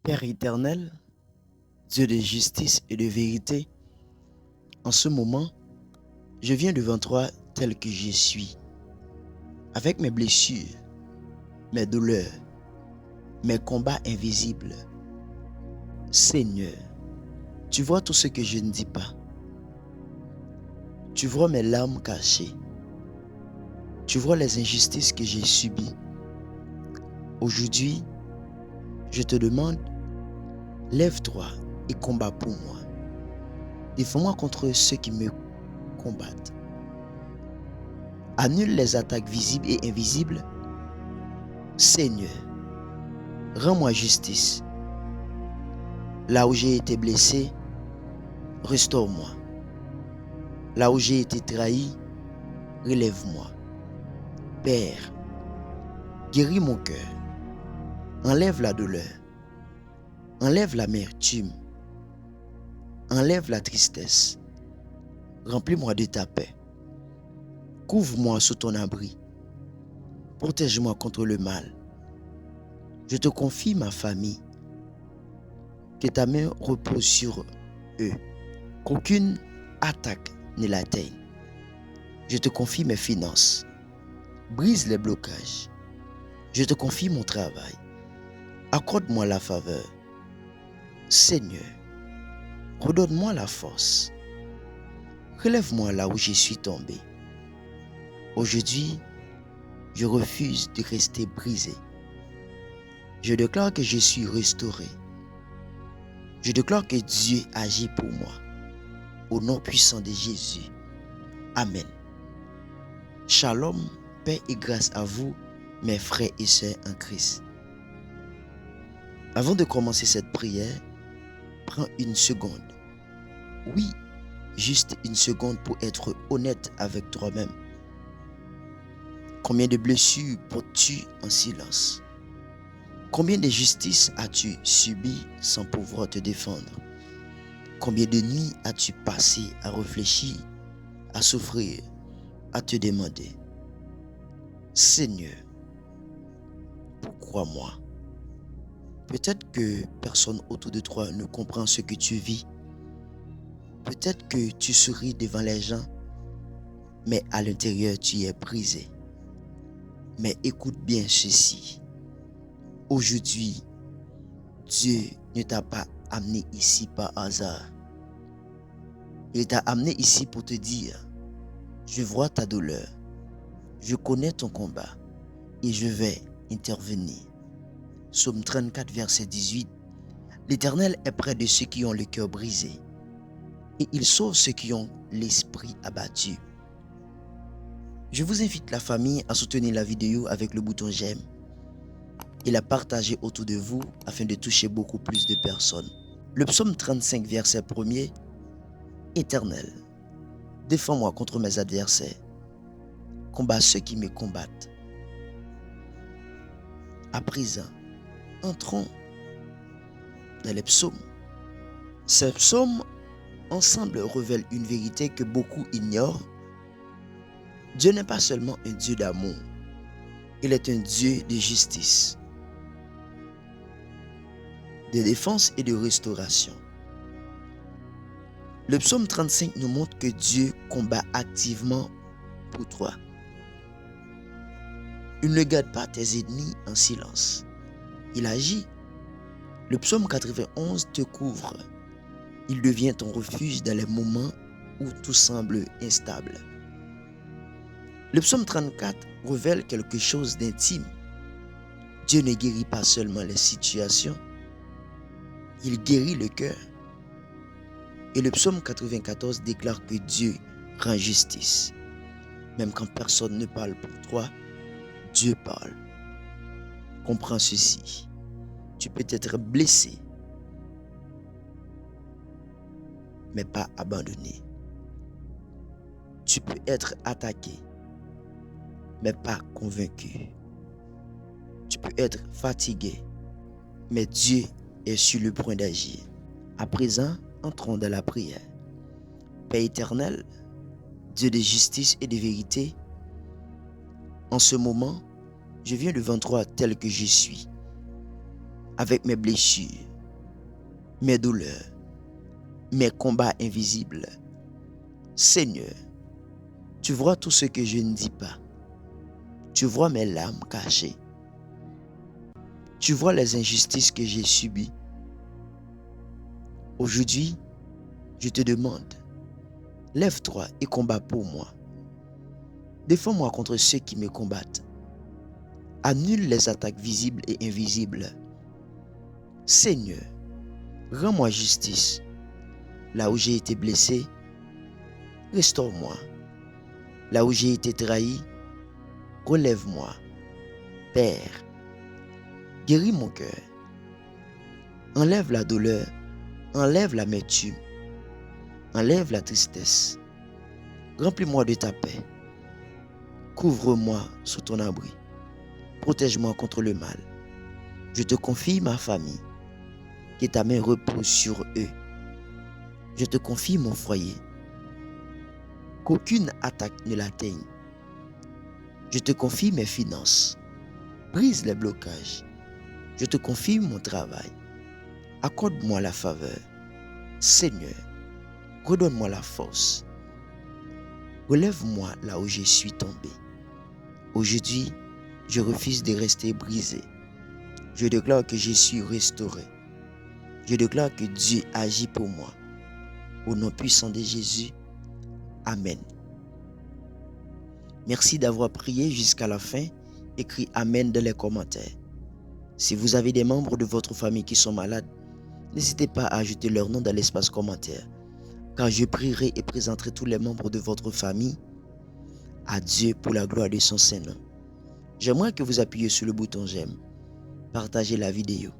Père éternel, Dieu de justice et de vérité, en ce moment, je viens devant toi tel que je suis, avec mes blessures, mes douleurs, mes combats invisibles. Seigneur, tu vois tout ce que je ne dis pas. Tu vois mes larmes cachées. Tu vois les injustices que j'ai subies. Aujourd'hui, je te demande, lève-toi et combat pour moi. Défends-moi contre ceux qui me combattent. Annule les attaques visibles et invisibles. Seigneur, rends-moi justice. Là où j'ai été blessé, restaure-moi. Là où j'ai été trahi, relève-moi. Père, guéris mon cœur. Enlève la douleur. Enlève l'amertume. Enlève la tristesse. Remplis-moi de ta paix. Couvre-moi sous ton abri. Protège-moi contre le mal. Je te confie ma famille. Que ta main repose sur eux. Qu'aucune attaque ne l'atteigne. Je te confie mes finances. Brise les blocages. Je te confie mon travail. Accorde-moi la faveur. Seigneur, redonne-moi la force. Relève-moi là où je suis tombé. Aujourd'hui, je refuse de rester brisé. Je déclare que je suis restauré. Je déclare que Dieu agit pour moi. Au nom puissant de Jésus. Amen. Shalom, paix et grâce à vous, mes frères et sœurs en Christ. Avant de commencer cette prière, prends une seconde. Oui, juste une seconde pour être honnête avec toi-même. Combien de blessures portes-tu en silence? Combien d'injustices as-tu subies sans pouvoir te défendre? Combien de nuits as-tu passé à réfléchir, à souffrir, à te demander, Seigneur, pourquoi moi? Peut-être que personne autour de toi ne comprend ce que tu vis. Peut-être que tu souris devant les gens, mais à l'intérieur tu es brisé. Mais écoute bien ceci. Aujourd'hui, Dieu ne t'a pas amené ici par hasard. Il t'a amené ici pour te dire, je vois ta douleur, je connais ton combat et je vais intervenir. Psaume 34, verset 18. L'Éternel est près de ceux qui ont le cœur brisé et il sauve ceux qui ont l'esprit abattu. Je vous invite la famille à soutenir la vidéo avec le bouton j'aime et la partager autour de vous afin de toucher beaucoup plus de personnes. Le psaume 35, verset 1er. Éternel, défends-moi contre mes adversaires. Combat ceux qui me combattent. À présent, entrons dans les psaumes. Ces psaumes ensemble révèlent une vérité que beaucoup ignorent. Dieu n'est pas seulement un Dieu d'amour, il est un Dieu de justice, de défense et de restauration. Le psaume 35 nous montre que Dieu combat activement pour toi. Il ne garde pas tes ennemis en silence. Il agit. Le psaume 91 te couvre. Il devient ton refuge dans les moments où tout semble instable. Le psaume 34 révèle quelque chose d'intime. Dieu ne guérit pas seulement les situations, il guérit le cœur. Et le psaume 94 déclare que Dieu rend justice. Même quand personne ne parle pour toi, Dieu parle. Comprends ceci. Tu peux être blessé, mais pas abandonné. Tu peux être attaqué, mais pas convaincu. Tu peux être fatigué, mais Dieu est sur le point d'agir. À présent, entrons dans la prière. Père éternel, Dieu de justice et de vérité, en ce moment, je viens devant toi tel que je suis, avec mes blessures, mes douleurs, mes combats invisibles. Seigneur, tu vois tout ce que je ne dis pas. Tu vois mes larmes cachées. Tu vois les injustices que j'ai subies. Aujourd'hui, je te demande, lève-toi et combat pour moi. Défends-moi contre ceux qui me combattent. Annule les attaques visibles et invisibles. Seigneur, rends-moi justice. Là où j'ai été blessé, restaure-moi. Là où j'ai été trahi, relève-moi. Père, guéris mon cœur. Enlève la douleur, enlève l'amertume, enlève la tristesse. Remplis-moi de ta paix. Couvre-moi sous ton abri. Protège-moi contre le mal. Je te confie ma famille. Que ta main repose sur eux. Je te confie mon foyer. Qu'aucune attaque ne l'atteigne. Je te confie mes finances. Brise les blocages. Je te confie mon travail. Accorde-moi la faveur. Seigneur, redonne-moi la force. Relève-moi là où je suis tombé. Aujourd'hui, je refuse de rester brisé. Je déclare que je suis restauré. Je déclare que Dieu agit pour moi. Au nom puissant de Jésus. Amen. Merci d'avoir prié jusqu'à la fin. Écris Amen dans les commentaires. Si vous avez des membres de votre famille qui sont malades, n'hésitez pas à ajouter leur nom dans l'espace commentaire, car je prierai et présenterai tous les membres de votre famille à Dieu pour la gloire de son Saint-Nom. J'aimerais que vous appuyez sur le bouton j'aime, partagez la vidéo,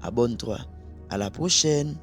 abonne-toi, à la prochaine.